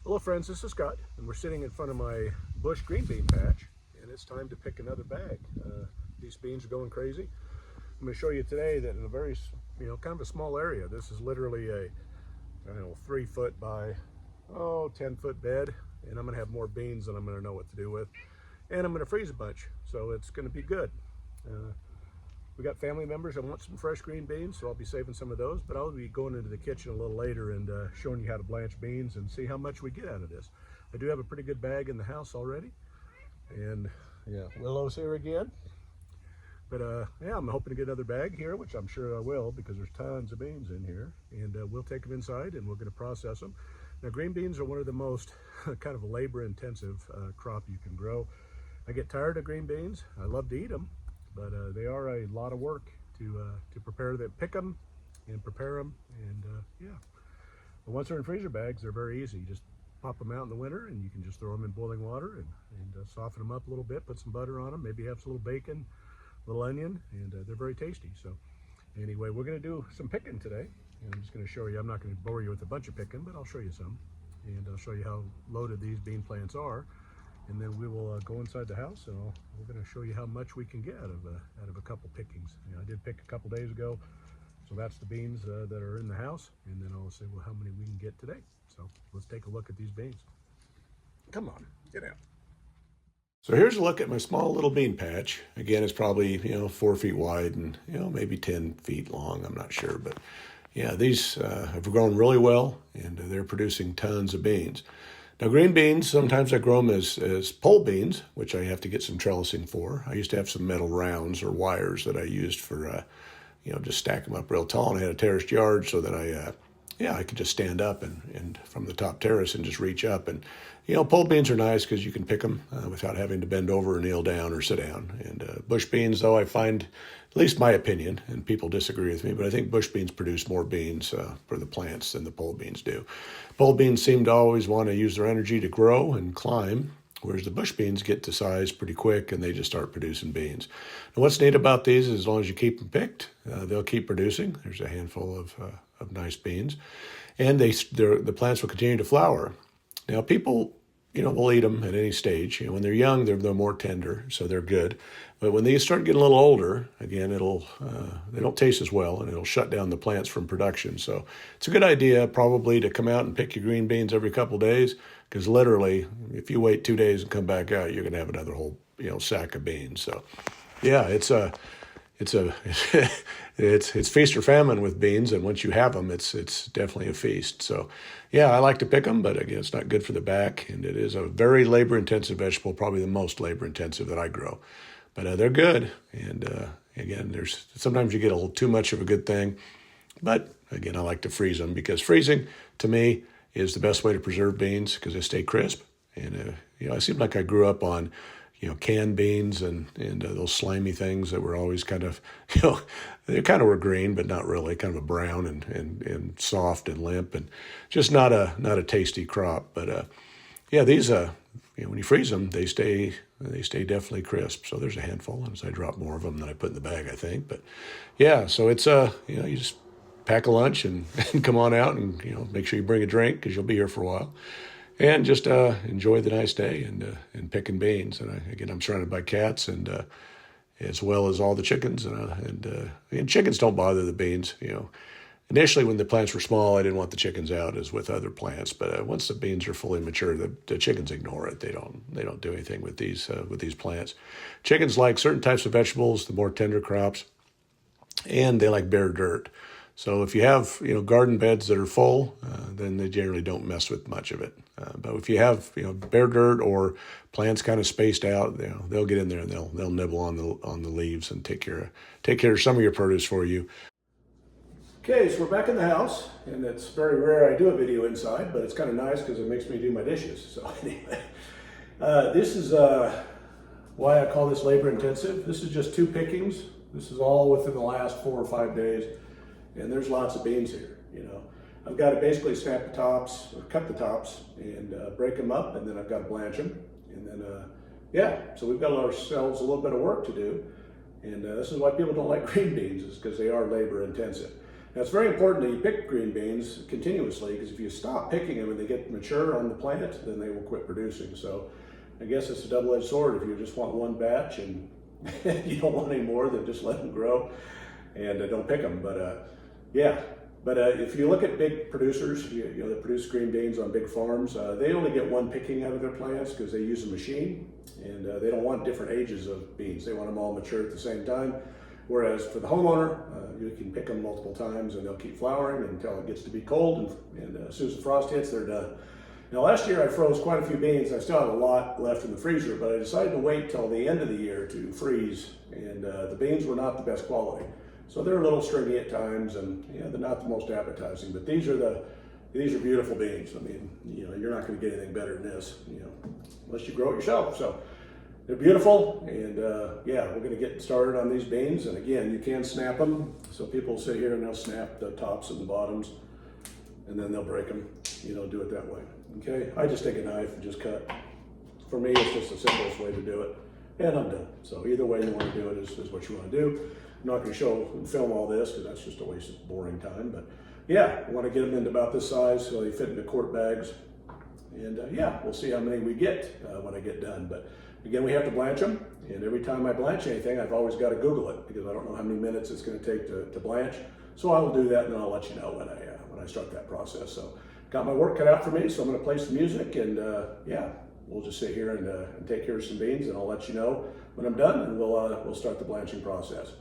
Hello friends, this is Scott, and we're sitting in front of my bush green bean patch, and it's time to pick another bag. These beans are going crazy. I'm going to show you today that in a very, kind of a small area. This is literally a, 3 foot by, 10-foot bed, and I'm going to have more beans than I'm going to know what to do with. And I'm going to freeze a bunch, so it's going to be good. We got family members that want some fresh green beans, so I'll be saving some of those, but I'll be going into the kitchen a little later and showing you how to blanch beans and see how much we get out of this. I do have a pretty good bag in the house already, and yeah, Willow's here again. But yeah, I'm hoping to get another bag here, which I'm sure I will because there's tons of beans in here, and we'll take them inside and we're going to process them. Now, green beans are one of the most kind of labor-intensive crop you can grow. I get tired of green beans. I love to eat them, but they are a lot of work to prepare them, pick them and prepare them, and yeah. But once they're in freezer bags, they're very easy. You just pop them out in the winter, and you can just throw them in boiling water and soften them up a little bit, put some butter on them, maybe have some little bacon, a little onion, and they're very tasty. So anyway, we're going to do some picking today, and I'm just going to show you. I'm not going to bore you with a bunch of picking, but I'll show you some, and I'll show you how loaded these bean plants are. And then we will go inside the house, and we're going to show you how much we can get out of a couple pickings. I did pick a couple days ago, so that's the beans that are in the house, and then I'll say, well, how many we can get today. So let's take a look at these beans. Come on, get out. So here's a look at my small little bean patch. Again, it's probably 4 feet wide and maybe 10 feet long. I'm not sure, but yeah, these have grown really well, and they're producing tons of beans. Now, green beans, sometimes I grow them as pole beans, which I have to get some trellising for. I used to have some metal rounds or wires that I used for, just stack them up real tall. And I had a terraced yard so that I could just stand up and from the top terrace and just reach up. And, pole beans are nice because you can pick them without having to bend over or kneel down or sit down. And bush beans, though, I find, at least my opinion, and people disagree with me, but I think bush beans produce more beans for the plants than the pole beans do. Pole beans seem to always want to use their energy to grow and climb, whereas the bush beans get to size pretty quick and they just start producing beans. And what's neat about these is as long as you keep them picked, they'll keep producing. There's a handful of nice beans, and the plants will continue to flower. Now, people, will eat them at any stage. When they're young, they're more tender, so they're good. But when they start getting a little older, again, they don't taste as well, and it'll shut down the plants from production. So it's a good idea probably to come out and pick your green beans every couple of days, because literally, if you wait 2 days and come back out, you're going to have another whole sack of beans. So yeah, it's feast or famine with beans, and once you have them, it's definitely a feast. So yeah, I like to pick them, but again, it's not good for the back, and it is a very labor-intensive vegetable, probably the most labor-intensive that I grow. But they're good, and again, sometimes you get a little too much of a good thing, but again, I like to freeze them because freezing, to me, is the best way to preserve beans because they stay crisp. And it seemed like I grew up on canned beans and those slimy things that were always kind of, they kind of were green, but not really, kind of a brown and soft and limp and just not a tasty crop. But yeah, these, when you freeze them, they stay definitely crisp. So there's a handful, and so I drop more of them than I put in the bag, I think. But yeah, so it's, you just pack a lunch and come on out and, make sure you bring a drink because you'll be here for a while. And just enjoy the nice day and picking beans. And again, I'm surrounded by cats and as well as all the chickens. And chickens don't bother the beans. Initially when the plants were small, I didn't want the chickens out as with other plants. But once the beans are fully mature, the chickens ignore it. They don't do anything with these plants. Chickens like certain types of vegetables, the more tender crops, and they like bare dirt. So if you have, garden beds that are full, then they generally don't mess with much of it. But if you have, bare dirt or plants kind of spaced out, they'll get in there and they'll nibble on the leaves and take care of some of your produce for you. Okay, so we're back in the house, and it's very rare I do a video inside, but it's kind of nice because it makes me do my dishes. So anyway, this is why I call this labor intensive. This is just 2 pickings. This is all within the last 4 or 5 days. And there's lots of beans here, I've got to basically snap the tops or cut the tops and break them up, and then I've got to blanch them. And then, yeah, so we've got ourselves a little bit of work to do. And this is why people don't like green beans, is because they are labor intensive. Now, it's very important that you pick green beans continuously, because if you stop picking them and they get mature on the plant, then they will quit producing. So I guess it's a double-edged sword. If you just want one batch and you don't want any more, then just let them grow and don't pick them. But yeah. But if you look at big producers, you know, that produce green beans on big farms, they only get one picking out of their plants because they use a machine, and they don't want different ages of beans. They want them all mature at the same time. Whereas for the homeowner, you can pick them multiple times and they'll keep flowering until it gets to be cold, and as soon as the frost hits, they're done. Now, last year I froze quite a few beans. I still have a lot left in the freezer, but I decided to wait till the end of the year to freeze, and the beans were not the best quality. So they're a little stringy at times, and they're not the most appetizing. But these are beautiful beans. I mean, you're not going to get anything better than this, unless you grow it yourself. So they're beautiful, and yeah, we're going to get started on these beans. And again, you can snap them. So people sit here and they'll snap the tops and the bottoms, and then they'll break them. Do it that way. Okay, I just take a knife and just cut. For me, it's just the simplest way to do it, and I'm done. So either way you want to do it is what you want to do. I'm not going to show and film all this because that's just a waste of boring time. But yeah, I want to get them into about this size so they fit into quart bags. And yeah, we'll see how many we get when I get done. But again, we have to blanch them. And every time I blanch anything, I've always got to Google it because I don't know how many minutes it's going to take to blanch. So I will do that, and then I'll let you know when I start that process. So got my work cut out for me, so I'm going to play some music, and yeah, we'll just sit here and take care of some beans, and I'll let you know when I'm done, and we'll start the blanching process.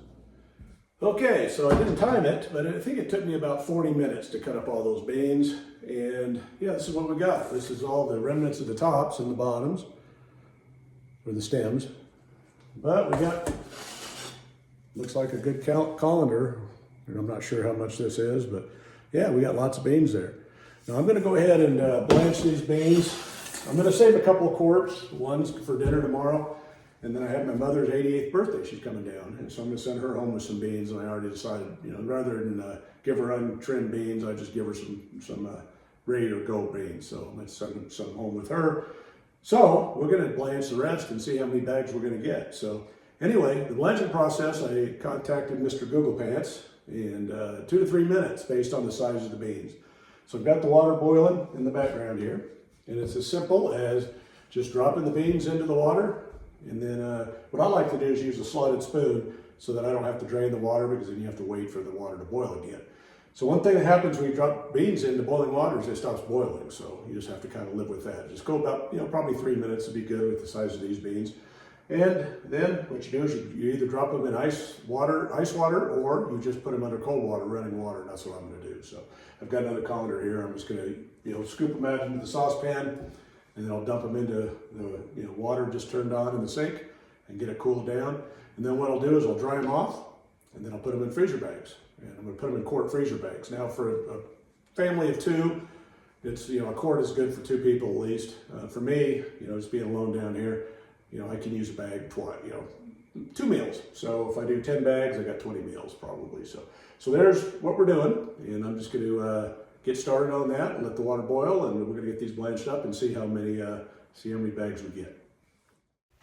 Okay, so I didn't time it, but I think it took me about 40 minutes to cut up all those beans. And yeah, this is what we got. This is all the remnants of the tops and the bottoms, or the stems. But we got, looks like a good colander. And I'm not sure how much this is, but yeah, we got lots of beans there. Now I'm gonna go ahead and blanch these beans. I'm gonna save a couple of quarts, one's for dinner tomorrow. And then I have my mother's 88th birthday. She's coming down. And so I'm going to send her home with some beans. And I already decided, rather than give her untrimmed beans, I just give her some ready to go beans. So I'm going to send some home with her. So we're going to blanch the rest and see how many bags we're going to get. So anyway, the blanching process, I contacted Mr. Google Pants, and 2 to 3 minutes based on the size of the beans. So I've got the water boiling in the background here. And it's as simple as just dropping the beans into the water. And then what I like to do is use a slotted spoon so that I don't have to drain the water, because then you have to wait for the water to boil again. So one thing that happens when you drop beans into boiling water is it stops boiling. So you just have to kind of live with that. Just go about, probably 3 minutes to be good with the size of these beans. And then what you do is you either drop them in ice water, or you just put them under cold water, running water, and that's what I'm going to do. So I've got another colander here. I'm just going to, scoop them out into the saucepan. And then I'll dump them into the water just turned on in the sink and get it cooled down. And then what I'll do is I'll dry them off, and then I'll put them in freezer bags. And I'm going to put them in quart freezer bags. Now for a family of 2, it's a quart is good for 2 people at least. For me, just being alone down here, I can use a bag twice, 2 meals. So if I do 10 bags, I got 20 meals probably. So there's what we're doing, and I'm just going to get started on that and let the water boil, and we're going to get these blanched up and see how many bags we get.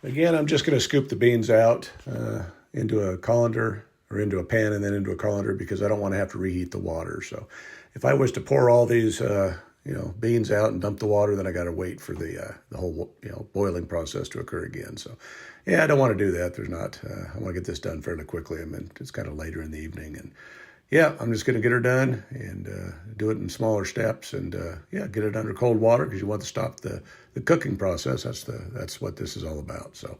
Again, I'm just going to scoop the beans out into a colander, or into a pan and then into a colander, because I don't want to have to reheat the water. So if I was to pour all these beans out and dump the water, then I got to wait for the whole boiling process to occur again. So yeah, I don't want to do that. I want to get this done fairly quickly. I mean, it's kind of later in the evening, and yeah, I'm just going to get her done and do it in smaller steps, and yeah, get it under cold water, because you want to stop the cooking process. That's what this is all about. So,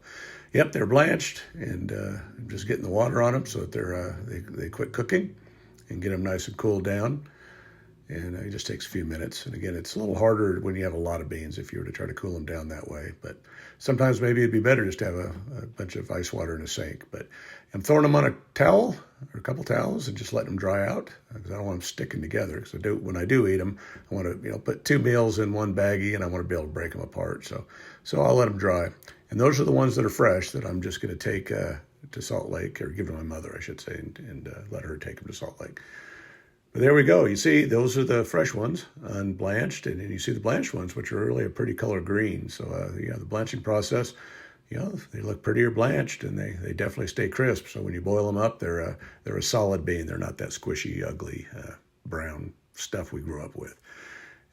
yep, they're blanched, and I'm just getting the water on them so that they quit cooking and get them nice and cooled down. And it just takes a few minutes. And again, it's a little harder when you have a lot of beans if you were to try to cool them down that way. But sometimes maybe it'd be better just to have a bunch of ice water in a sink. But I'm throwing them on a towel or a couple towels and just letting them dry out, because I don't want them sticking together. Because when I do eat them, I want to put 2 meals in one baggie, and I want to be able to break them apart. So I'll let them dry. And those are the ones that are fresh that I'm just going to take to Salt Lake, or give to my mother, I should say, and let her take them to Salt Lake. But there we go. You see, those are the fresh ones, unblanched, and you see the blanched ones, which are really a pretty color green. So, yeah, the blanching process, you know, they look prettier blanched, and they definitely stay crisp. So when you boil them up, they're a solid bean. They're not that squishy, ugly brown stuff we grew up with.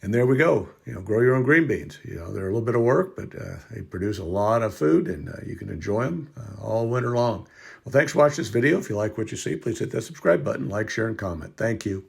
And there we go. You know, grow your own green beans. You know, they're a little bit of work, but they produce a lot of food, and you can enjoy them all winter long. Well, thanks for watching this video. If you like what you see, please hit that subscribe button, like, share, and comment. Thank you.